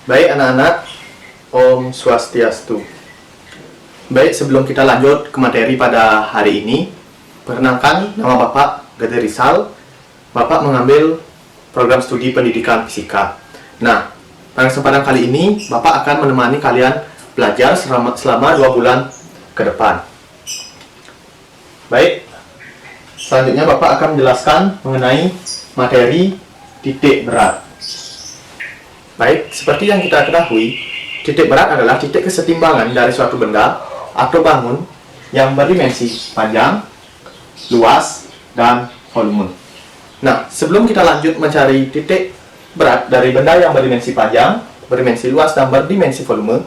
Baik anak-anak, Om Swastiastu. Baik, sebelum kita lanjut ke materi pada hari ini, perkenalkan nama Bapak Gede Rizal. Bapak mengambil program studi pendidikan fisika. Nah, pada kesempatan kali ini, Bapak akan menemani kalian belajar selama 2 bulan ke depan. Baik, selanjutnya Bapak akan menjelaskan mengenai materi titik berat. Baik, seperti yang kita ketahui, titik berat adalah titik kesetimbangan dari suatu benda atau bangun yang berdimensi panjang, luas, dan volume. Nah, sebelum kita lanjut mencari titik berat dari benda yang berdimensi panjang, berdimensi luas, dan berdimensi volume,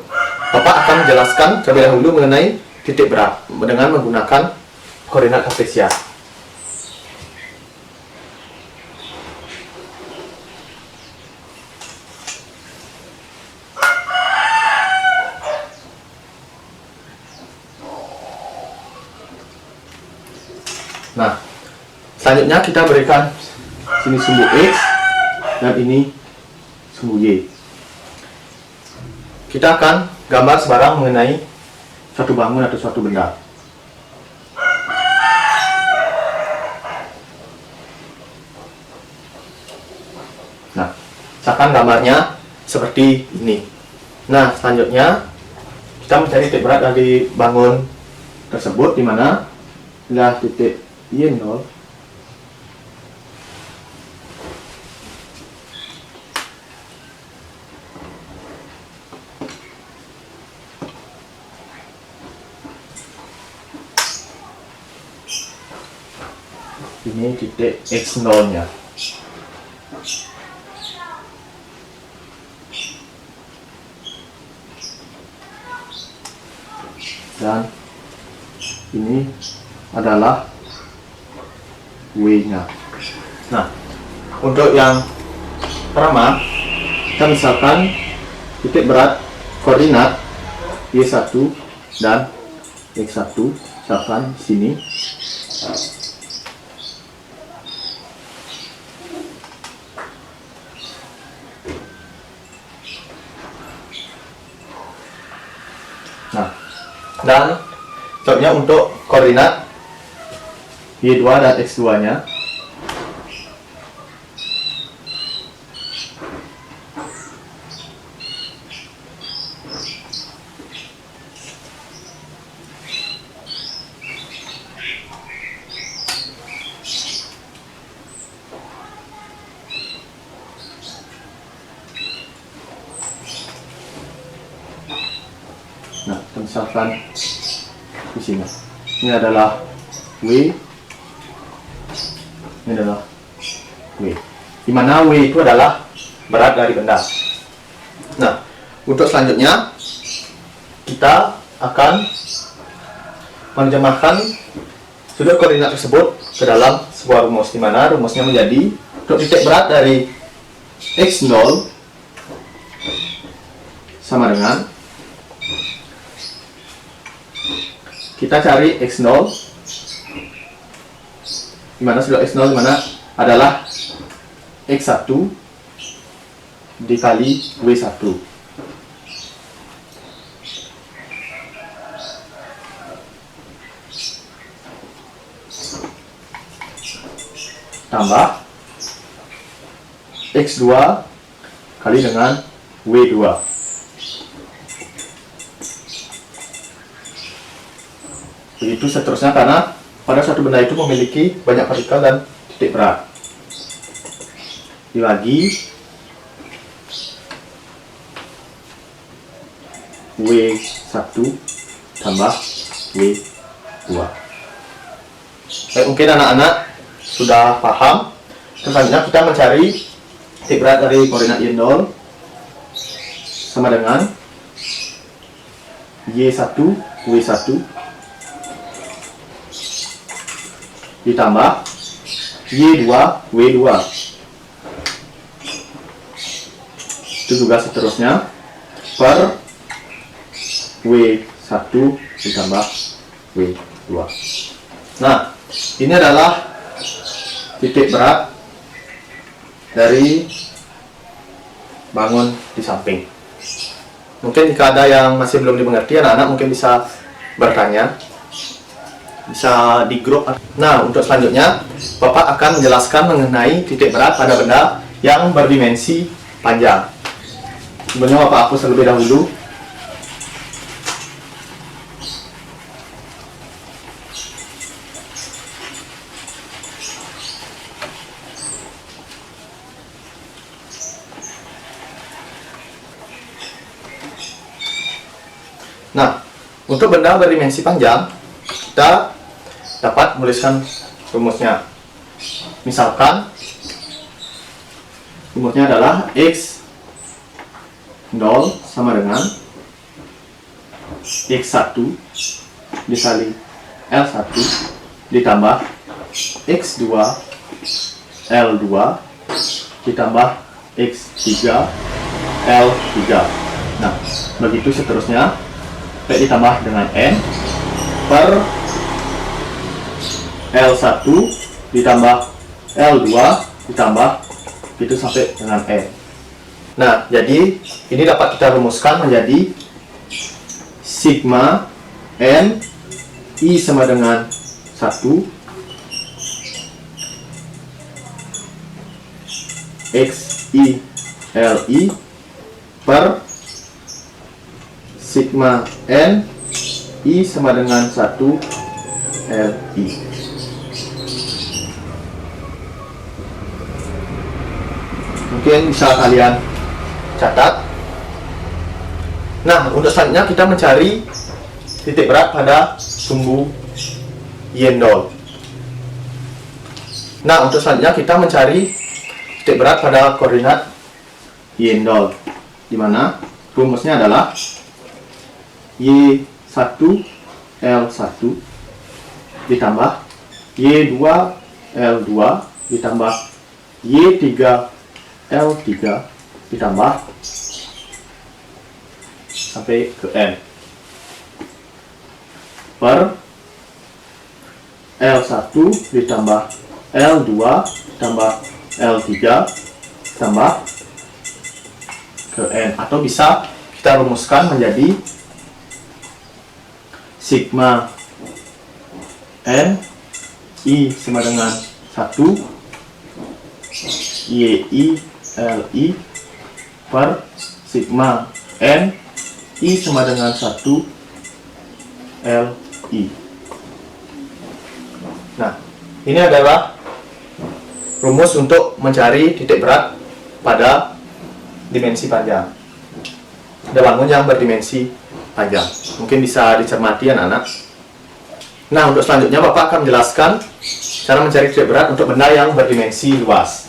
Bapak akan menjelaskan terlebih dahulu mengenai titik berat dengan menggunakan koordinat kartesian. Nah, selanjutnya kita berikan sini sumbu X dan ini sumbu Y. Kita akan gambar sebarang mengenai suatu bangun atau suatu benda. Nah, misalkan gambarnya seperti ini. Nah, selanjutnya kita mencari titik berat dari bangun tersebut, di mana adalah titik Y0 ini titik X0 nya. Dan ini adalah W-nya. Nah, untuk yang pertama, kita misalkan titik berat koordinat Y1 dan X1, misalkan di sini. Nah, dan contohnya untuk koordinat Y2 dan X2 nya. Nah, misalkan di sini. Ini adalah W, ini adalah W, di mana W itu adalah berat dari benda. Nah, untuk selanjutnya kita akan menerjemahkan sudut koordinat tersebut ke dalam sebuah rumus, di mana rumusnya menjadi untuk titik berat dari X0 sama dengan, kita cari X0, di mana sudut X0 di mana adalah X1 dikali W1. Tambah X2 kali dengan W2. Begitu seterusnya, karena pada suatu benda itu memiliki banyak partikel dan titik berat. Dibagi W1 tambah W2. Baik, mungkin anak-anak sudah paham. Selanjutnya kita mencari titik berat dari koordinat Y0 sama dengan Y1 W1 ditambah Y2 W2. Itu juga seterusnya per W1 ditambah W2. Nah, ini adalah titik berat dari bangun di samping. Mungkin jika ada yang masih belum dimengerti, anak-anak mungkin bisa bertanya, bisa di grup. Nah, untuk selanjutnya Bapak akan menjelaskan mengenai titik berat pada benda yang berdimensi panjang. Sebelumnya Bapak hapus terlebih dahulu. Nah, untuk benda berdimensi panjang, kita dapat menuliskan rumusnya. Misalkan, rumusnya adalah X0 sama dengan X1 dikali L1 ditambah X2 L2 ditambah X3 L3. Nah, begitu seterusnya. P ditambah dengan N per L1 ditambah L2 ditambah itu sampai dengan N. Nah, jadi ini dapat kita rumuskan menjadi sigma N I sama dengan 1 X I L I per sigma N I sama dengan 1 L I. Mungkin bisa kalian catat. Nah, untuk selanjutnya kita mencari titik berat pada sumbu Y0. Nah, untuk selanjutnya kita mencari titik berat pada koordinat Y0, di mana rumusnya adalah Y1 L1 ditambah Y2 L2 ditambah Y3 L3 ditambah sampai ke N per L1 ditambah L2 ditambah L3 ditambah ke N, atau bisa kita rumuskan menjadi sigma N I sama dengan 1 YI LI per sigma N I sama dengan 1 LI. Nah, ini adalah rumus untuk mencari titik berat pada dimensi panjang, ada bangun yang berdimensi panjang. Mungkin bisa dicermati anak-anak. Nah, untuk selanjutnya Bapak akan menjelaskan cara mencari titik berat untuk benda yang berdimensi luas.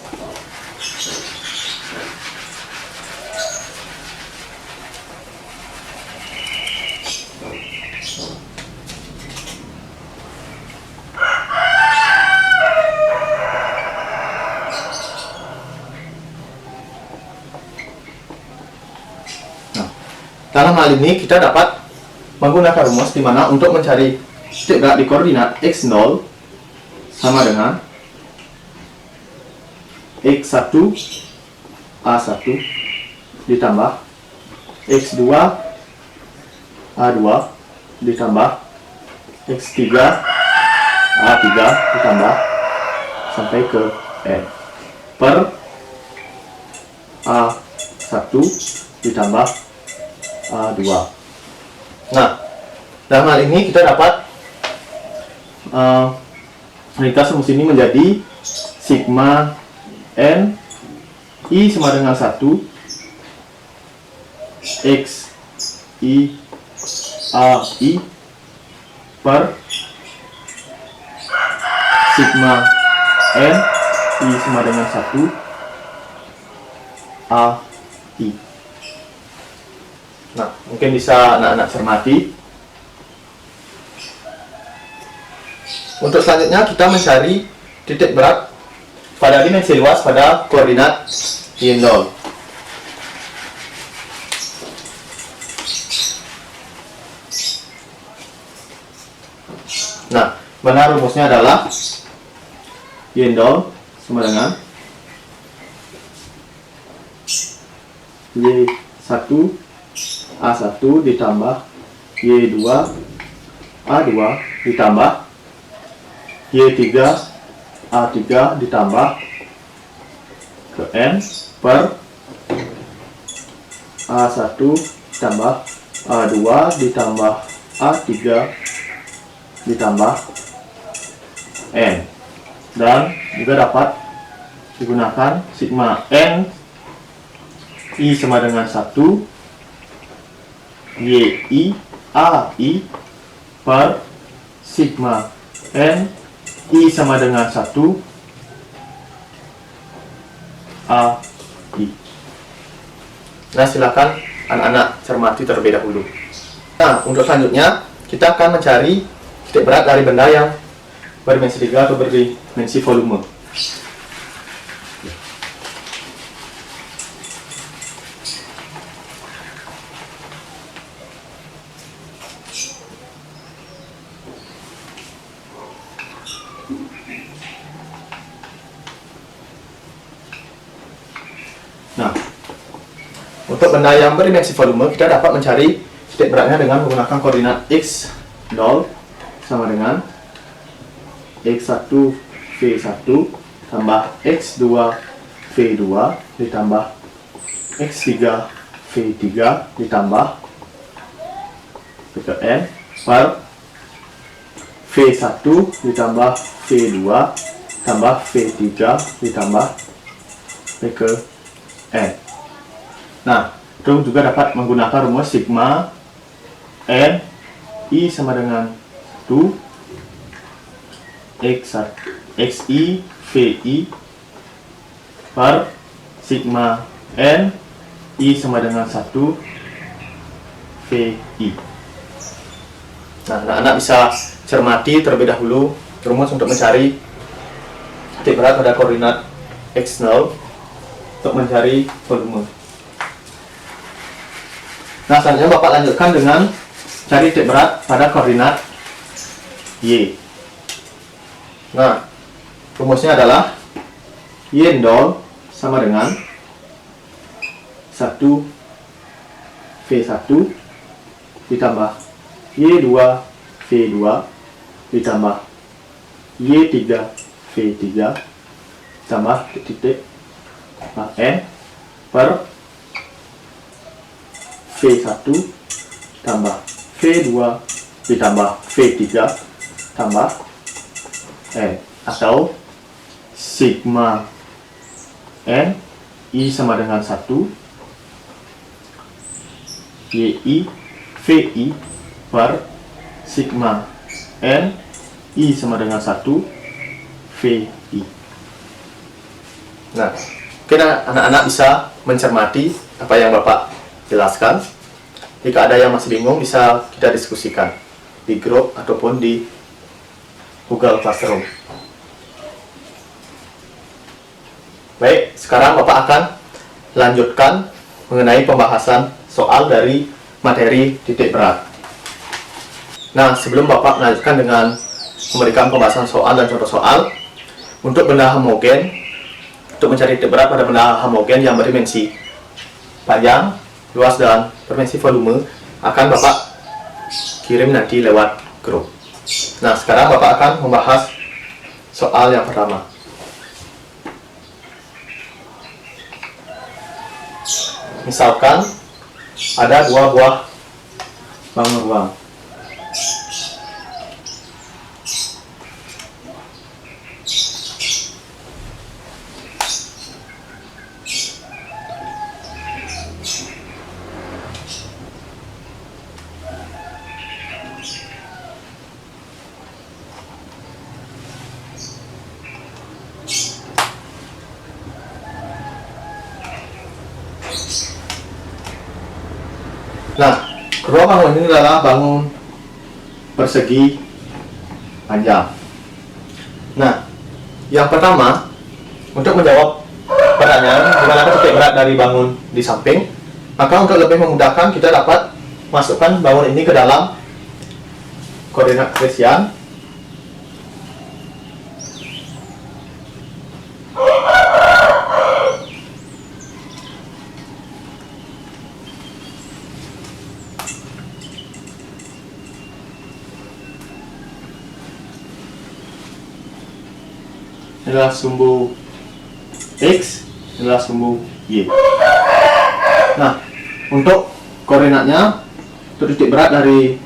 Dalam hal ini kita dapat menggunakan rumus di mana untuk mencari titik berat di koordinat x0 sama dengan x1 A1 ditambah x2 A2 ditambah x3 A3 ditambah sampai ke N per A1 ditambah A2. Nah, dalam hal ini kita dapat ringkas rumus ini menjadi sigma N I sama dengan 1 X I A I per sigma N I sama dengan 1 A I. Nah, mungkin bisa anak-anak cermati. Untuk selanjutnya kita mencari titik berat pada dimensi luas pada koordinat Y0. Nah, benar rumusnya adalah Y0 sama dengan Y1 A1 ditambah Y2 A2 ditambah Y3 A3 ditambah ke N per A1 ditambah A2 ditambah A3 ditambah N, dan juga dapat digunakan sigma N I sama dengan 1 YI AI per sigma N I sama dengan 1 AI. Nah, silakan anak-anak cermati terlebih dahulu. Nah, untuk selanjutnya kita akan mencari titik berat dari benda yang berdimensi 3 atau berdimensi volume. Nah, untuk benda yang berdimensi volume, kita dapat mencari titik beratnya dengan menggunakan koordinat x0 sama dengan x1 v1 tambah x2 v2 ditambah x3 v3 ditambah pkn per v1 ditambah v2 tambah v3 ditambah pkn. Nah, itu juga dapat menggunakan rumus sigma n I sama dengan 2 xi vi per sigma n I sama dengan 1 vi. Nah, anak-anak bisa cermati terlebih dahulu rumus untuk mencari titik berat pada koordinat x0 untuk mencari volume. Nah, selanjutnya Bapak lanjutkan dengan cari titik berat pada koordinat y. Nah, rumusnya adalah y0 sama dengan 1 v1 ditambah y2 v2 ditambah y3 v3 ditambah titik n per v1 tambah v2 ditambah v3 tambah n, atau sigma n I sama dengan 1 yi vi per sigma n I sama dengan 1 vi. Nah, mungkin anak-anak bisa mencermati apa yang Bapak jelaskan. Jika ada yang masih bingung, bisa kita diskusikan di grup ataupun di Google Classroom. Baik, sekarang Bapak akan lanjutkan mengenai pembahasan soal dari materi titik berat. Nah, sebelum Bapak melanjutkan dengan memberikan pembahasan soal dan contoh soal, untuk benda homogen, untuk mencari titik berat pada benda homogen yang berdimensi panjang, luas, dan berdimensi volume, akan Bapak kirim nanti lewat grup. Nah, sekarang Bapak akan membahas soal yang pertama. Misalkan ada 2 buah bangun ruang. Nah, kedua bangun ini adalah bangun persegi panjang. Nah, yang pertama, untuk menjawab pertanyaan di mana titik berat dari bangun di samping, maka untuk lebih memudahkan kita dapat masukkan bangun ini ke dalam koordinat Cartesian. ini adalah sumbu X, ini adalah sumbu Y. Nah, untuk koordinatnya, untuk titik berat dari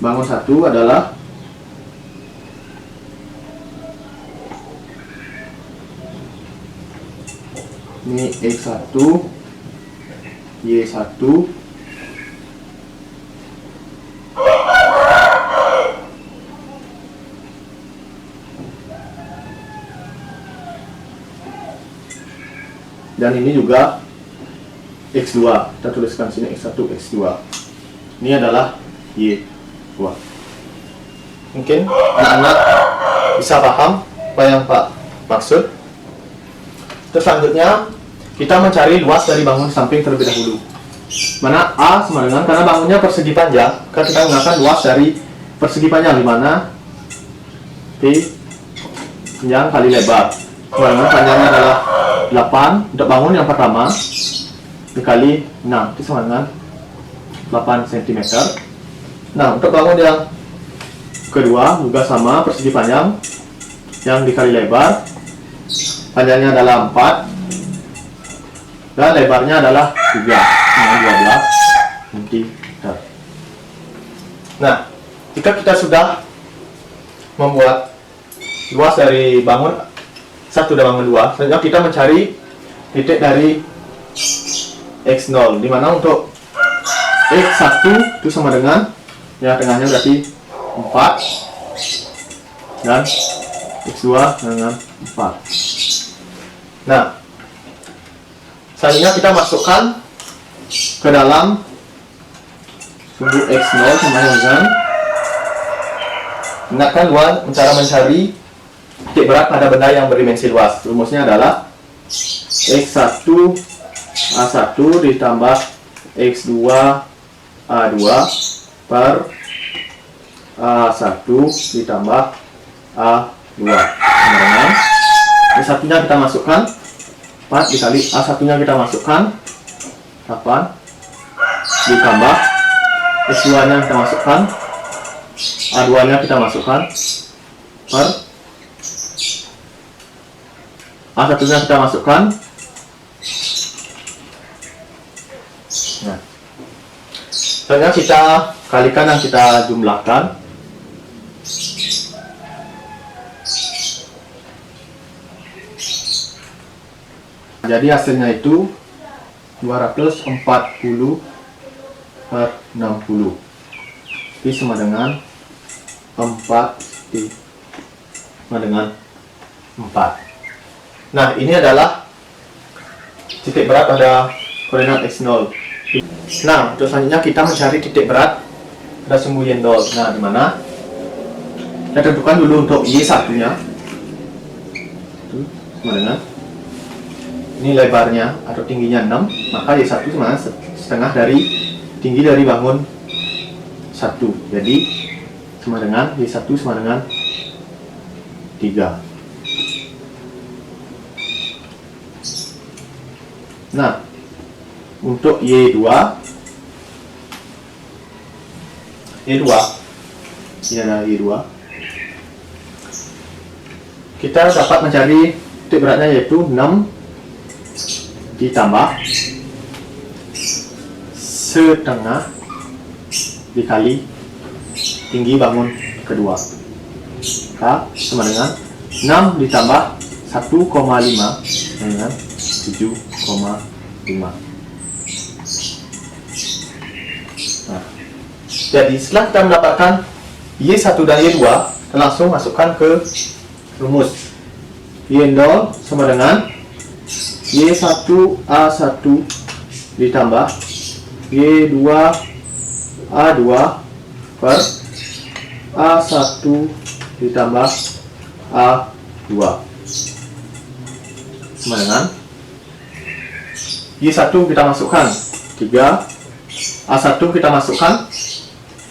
bangun 1 adalah ini X1, Y1, dan ini juga X2. Kita tuliskan sini X1, X2. Ini adalah Y2. Mungkin anak-anak bisa paham apa yang Pak maksud. Terus selanjutnya kita mencari luas dari bangun samping terlebih dahulu. Mana A sama dengan, karena bangunnya persegi panjang, maka kita menggunakan luas dari persegi panjang, di mana P panjang kali lebar. Karena panjangnya adalah 8 untuk bangun yang pertama dikali 6, itu sama dengan 8 cm. Nah, untuk bangun yang kedua juga sama, persegi panjang yang dikali lebar, panjangnya adalah 4 dan lebarnya adalah 3, dengan 12 cm. Nah, jika kita sudah membuat luas dari bangun 1 dan bangun 2, selanjutnya kita mencari titik dari X0, dimana untuk X1 itu sama dengan, ya tengahnya berarti 4, dan X2 dengan 4. Nah, selanjutnya kita masukkan ke dalam sumbu X0 sama dengan, ingatkan cara mencari titik berat pada benda yang berdimensi luas. Rumusnya adalah X1 A1 ditambah X2 A2 per A1 ditambah A2. Kemudian X1 nya kita masukkan 4 dikali A1 nya kita masukkan 8 ditambah X2 nya kita masukkan, A2 nya kita masukkan, per A1 nya kita masukkan. Nah, selanjutnya kita kalikan dan kita jumlahkan. Jadi hasilnya itu 240 per 60. Ini sama dengan 4 sama dengan 4. Nah, ini adalah titik berat pada koordinat X0. Nah, untuk selanjutnya kita mencari titik berat pada sumbu Y0. Nah, di mana? Kita tentukan dulu untuk Y1 nya. Sama dengan, ini lebarnya atau tingginya 6, maka Y1 sama setengah dari tinggi dari bangun 1. Jadi sama dengan Y1 sama dengan 3. Nah, untuk Y2 ini adalah Y2. Kita dapat mencari titik beratnya yaitu 6 ditambah setengah dikali tinggi bangun kedua. Maka sama dengan 6 ditambah 1,5 dengan 7,5. Nah, jadi setelah kita mendapatkan Y1 dan Y2, kita langsung masukkan ke rumus. Y0 sama dengan Y1 A1 ditambah Y2 A2 per A1 ditambah A2 sama dengan Y1 kita masukkan 3, A1 kita masukkan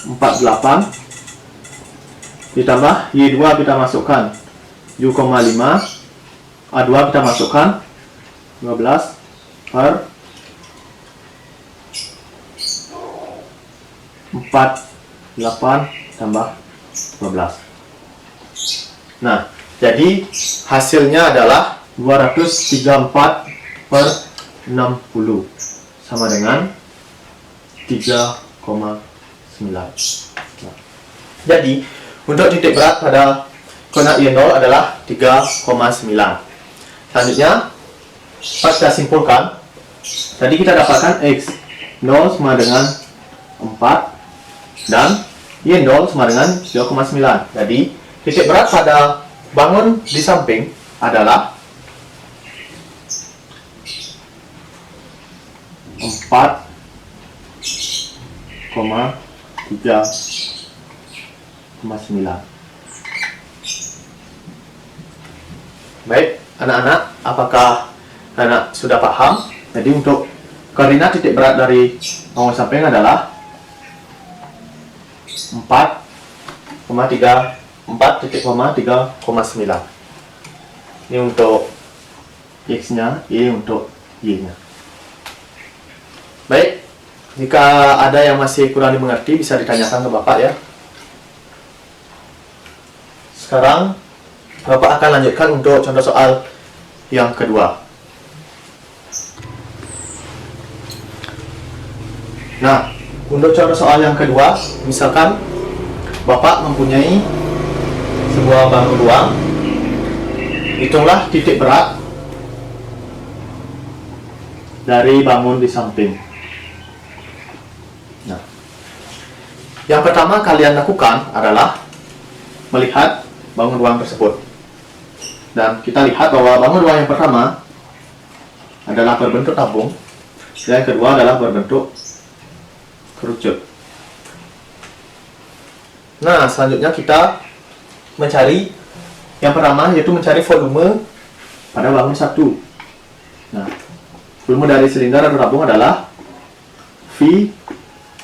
48 ditambah Y2 kita masukkan 7,5, A2 kita masukkan 12 per 48 tambah 12. Nah, Jadi hasilnya adalah 234 per 60 sama dengan 3,9. Jadi untuk titik berat pada koordinat Y0 adalah 3,9. Selanjutnya kita simpulkan. Tadi kita dapatkan X0 sama dengan 4 dan Y0 sama dengan 3,9. Jadi titik berat pada bangun di samping adalah 4,3,9. Baik, anak-anak, apakah anak sudah paham? Jadi untuk koordinat titik berat dari bangun samping adalah 4,3,9. Ini untuk X-nya, ini untuk Y-nya. Baik, jika ada yang masih kurang dimengerti bisa ditanyakan ke Bapak ya. Sekarang Bapak akan lanjutkan untuk contoh soal yang kedua. Nah, untuk contoh soal yang kedua, misalkan Bapak mempunyai sebuah bangun ruang, hitunglah titik berat dari bangun di samping. Nah, yang pertama kalian lakukan adalah melihat bangun ruang tersebut. Dan kita lihat bahwa bangun ruang yang pertama adalah berbentuk tabung, dan yang kedua adalah berbentuk kerucut. Nah, selanjutnya kita mencari yang pertama, yaitu mencari volume pada bangun satu. Nah, volume dari silinder atau tabung adalah V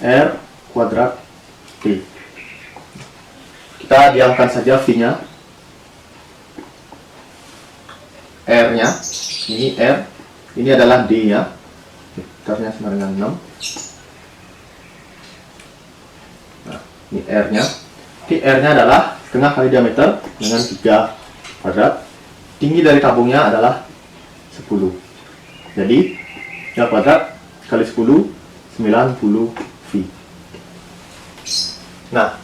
R kuadrat T. Kita diamkan saja V-nya. R-nya, ini R, ini adalah D-nya, vektornya sama dengan 6. Nah, ini R-nya. R-nya adalah setengah kali diameter dengan 3 kuadrat. Tinggi dari tabungnya adalah 10. Jadi 3 kuadrat kali 10, 90 V. Nah,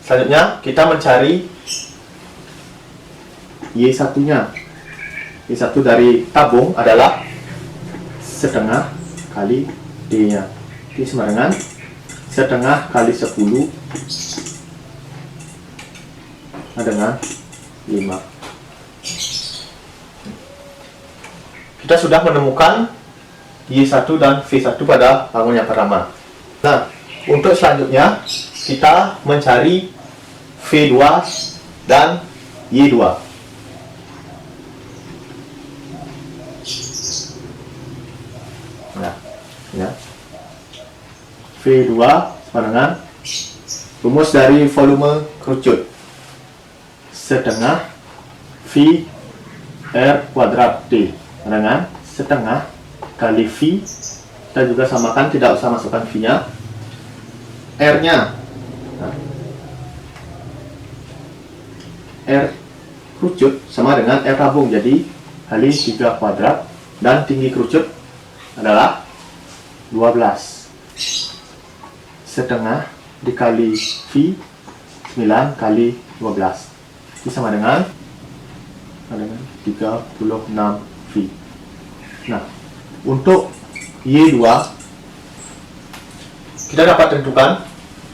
selanjutnya kita mencari Y1-nya. Y1 dari tabung adalah setengah kali D-nya. Ini sama dengan setengah kali 10 dengan 5. Kita sudah menemukan Y1 dan V1 pada bangun yang pertama. Nah, untuk selanjutnya kita mencari V2 dan Y2. Nah, ya. V2 sama dengan rumus dari volume kerucut setengah V R kuadrat T dengan setengah kali V. Kita juga samakan, tidak usah masukkan V-nya, R-nya. Nah, R kerucut sama dengan R tabung, jadi kali 3 kuadrat, dan tinggi kerucut adalah 12 setengah dikali V 9 kali 12 itu sama dengan 36 V. Nah, untuk Y2 kita dapat tentukan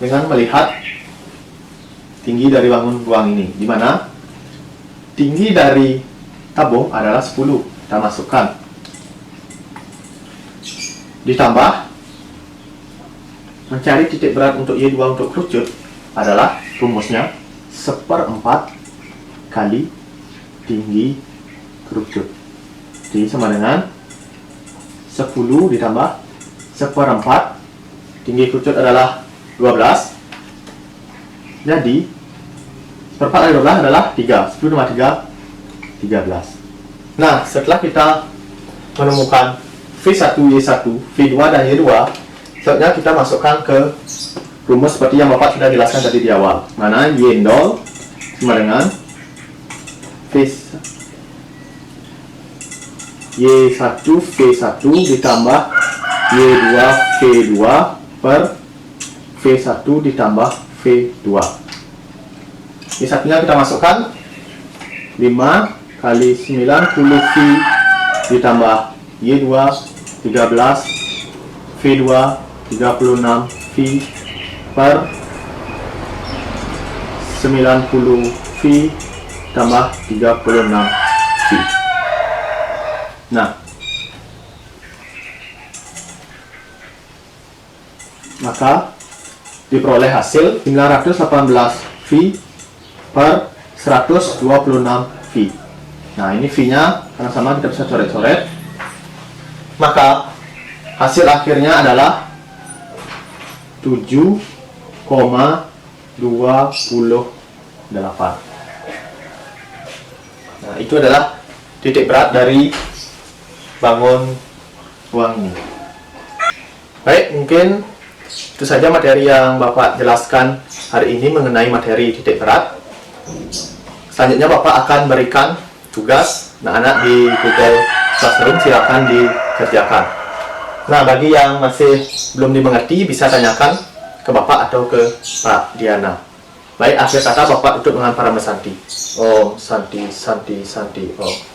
dengan melihat tinggi dari bangun ruang ini, di mana tinggi dari tabung adalah 10. Kita masukkan, ditambah mencari titik berat untuk Y2 untuk kerucut adalah rumusnya 1/4 kali tinggi kerucut. Jadi sama dengan 10 ditambah 1/4, tinggi kerucut adalah 12. Jadi 1/4 dari 12 adalah 3. 10 tambah 3, 13. Nah, setelah kita menemukan V1, Y1, V2, dan Y2, selanjutnya kita masukkan ke rumus seperti yang Bapak sudah jelaskan tadi di awal, mana Y0 sama dengan Y1 V1 ditambah Y2 V2 per V1 ditambah V2. Y1 nya kita masukkan 5 kali 90 V ditambah Y2 13 V2 36 V per 90 V tambah 36 V. Nah, maka diperoleh hasil 918 V per 126 V. Nah, ini V-nya karena sama kita bisa coret-coret. Maka hasil akhirnya adalah 7,28. Nah, itu adalah titik berat dari bangun uang ini. Baik, mungkin itu saja materi yang Bapak jelaskan hari ini mengenai materi titik berat. Selanjutnya Bapak akan berikan tugas anak-anak di Google Classroom, silakan dikerjakan. Nah, bagi yang masih belum dimengerti bisa tanyakan ke Bapak atau ke Pak Diana. Baik, akhir kata Bapak tutup dengan para Santi. Om Santi Santi Santi Om.